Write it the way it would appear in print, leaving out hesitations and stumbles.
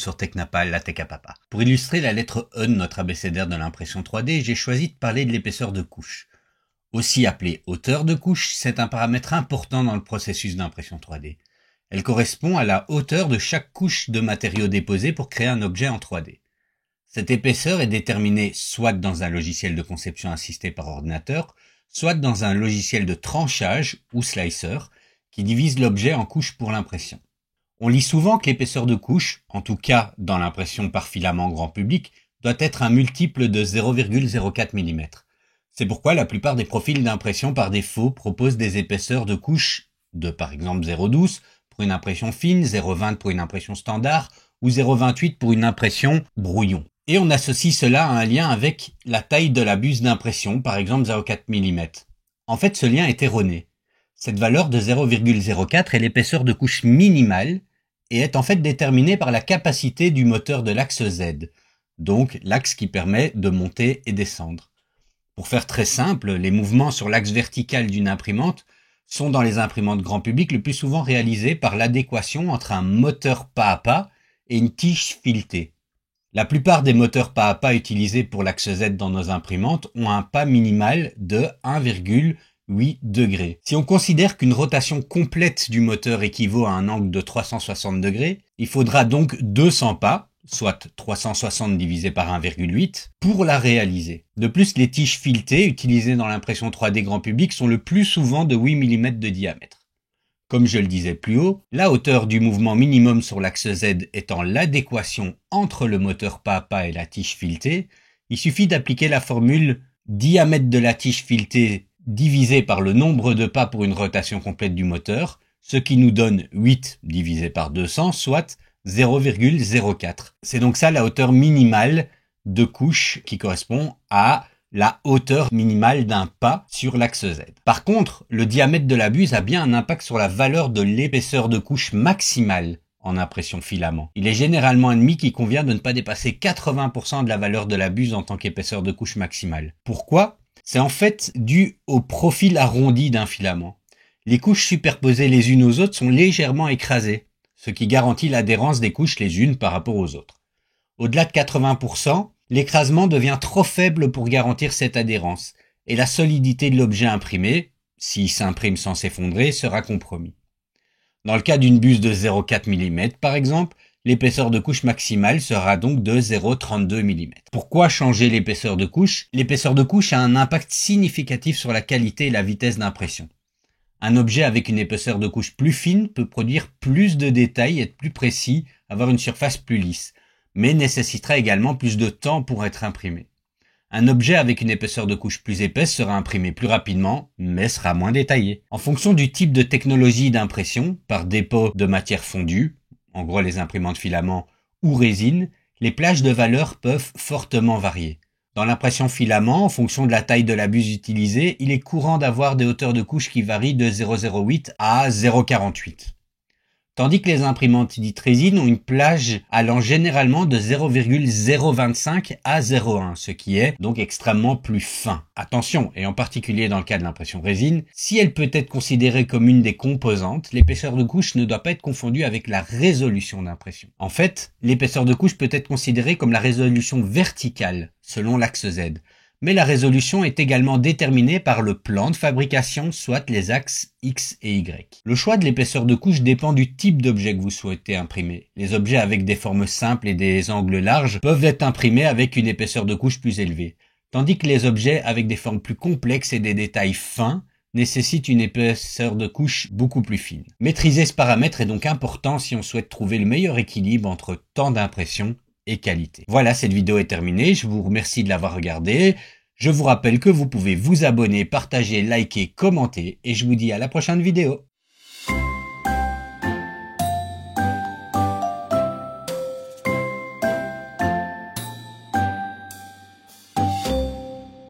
sur Technapal, la tech à papa. Pour illustrer la lettre E de notre abécédaire de l'impression 3D, j'ai choisi de parler de l'épaisseur de couche. Aussi appelée hauteur de couche, c'est un paramètre important dans le processus d'impression 3D. Elle correspond à la hauteur de chaque couche de matériaux déposés pour créer un objet en 3D. Cette épaisseur est déterminée soit dans un logiciel de conception assisté par ordinateur, soit dans un logiciel de tranchage ou slicer qui divise l'objet en couches pour l'impression. On lit souvent que l'épaisseur de couche, en tout cas dans l'impression par filament grand public, doit être un multiple de 0,04 mm. C'est pourquoi la plupart des profils d'impression par défaut proposent des épaisseurs de couche de par exemple 0,12 pour une impression fine, 0,20 pour une impression standard ou 0,28 pour une impression brouillon. Et on associe cela à un lien avec la taille de la buse d'impression, par exemple 0,4 mm. En fait, ce lien est erroné. Cette valeur de 0,04 est l'épaisseur de couche minimale et est en fait déterminée par la capacité du moteur de l'axe Z, donc l'axe qui permet de monter et descendre. Pour faire très simple, les mouvements sur l'axe vertical d'une imprimante sont dans les imprimantes grand public le plus souvent réalisés par l'adéquation entre un moteur pas à pas et une tige filetée. La plupart des moteurs pas à pas utilisés pour l'axe Z dans nos imprimantes ont un pas minimal de 1,8 degrés. Si on considère qu'une rotation complète du moteur équivaut à un angle de 360 degrés, il faudra donc 200 pas, soit 360 divisé par 1,8, pour la réaliser. De plus, les tiges filetées utilisées dans l'impression 3D grand public sont le plus souvent de 8 mm de diamètre. Comme je le disais plus haut, la hauteur du mouvement minimum sur l'axe Z étant l'adéquation entre le moteur pas à pas et la tige filetée, il suffit d'appliquer la formule diamètre de la tige filetée divisé par le nombre de pas pour une rotation complète du moteur, ce qui nous donne 8 divisé par 200, soit 0,04. C'est donc ça la hauteur minimale de couche qui correspond à la hauteur minimale d'un pas sur l'axe Z. Par contre, le diamètre de la buse a bien un impact sur la valeur de l'épaisseur de couche maximale en impression filament. Il est généralement admis qu'il convient de ne pas dépasser 80% de la valeur de la buse en tant qu'épaisseur de couche maximale. Pourquoi ? C'est en fait dû au profil arrondi d'un filament. Les couches superposées les unes aux autres sont légèrement écrasées, ce qui garantit l'adhérence des couches les unes par rapport aux autres. Au-delà de 80%, l'écrasement devient trop faible pour garantir cette adhérence, et la solidité de l'objet imprimé, s'il s'imprime sans s'effondrer, sera compromis. Dans le cas d'une buse de 0,4 mm par exemple, l'épaisseur de couche maximale sera donc de 0,32 mm. Pourquoi changer l'épaisseur de couche ? L'épaisseur de couche a un impact significatif sur la qualité et la vitesse d'impression. Un objet avec une épaisseur de couche plus fine peut produire plus de détails, être plus précis, avoir une surface plus lisse, mais nécessitera également plus de temps pour être imprimé. Un objet avec une épaisseur de couche plus épaisse sera imprimé plus rapidement, mais sera moins détaillé. En fonction du type de technologie d'impression, par dépôt de matière fondue, en gros les imprimantes filament ou résine, les plages de valeur peuvent fortement varier. Dans l'impression filament, en fonction de la taille de la buse utilisée, il est courant d'avoir des hauteurs de couche qui varient de 0,08 à 0,48. Tandis que les imprimantes dites résine ont une plage allant généralement de 0,025 à 0,1, ce qui est donc extrêmement plus fin. Attention, et en particulier dans le cas de l'impression résine, si elle peut être considérée comme une des composantes, l'épaisseur de couche ne doit pas être confondue avec la résolution d'impression. En fait, l'épaisseur de couche peut être considérée comme la résolution verticale, selon l'axe Z. Mais la résolution est également déterminée par le plan de fabrication, soit les axes X et Y. Le choix de l'épaisseur de couche dépend du type d'objet que vous souhaitez imprimer. Les objets avec des formes simples et des angles larges peuvent être imprimés avec une épaisseur de couche plus élevée, tandis que les objets avec des formes plus complexes et des détails fins nécessitent une épaisseur de couche beaucoup plus fine. Maîtriser ce paramètre est donc important si on souhaite trouver le meilleur équilibre entre temps d'impression et qualité. Voilà, cette vidéo est terminée, je vous remercie de l'avoir regardée. Je vous rappelle que vous pouvez vous abonner, partager, liker, commenter et je vous dis à la prochaine vidéo.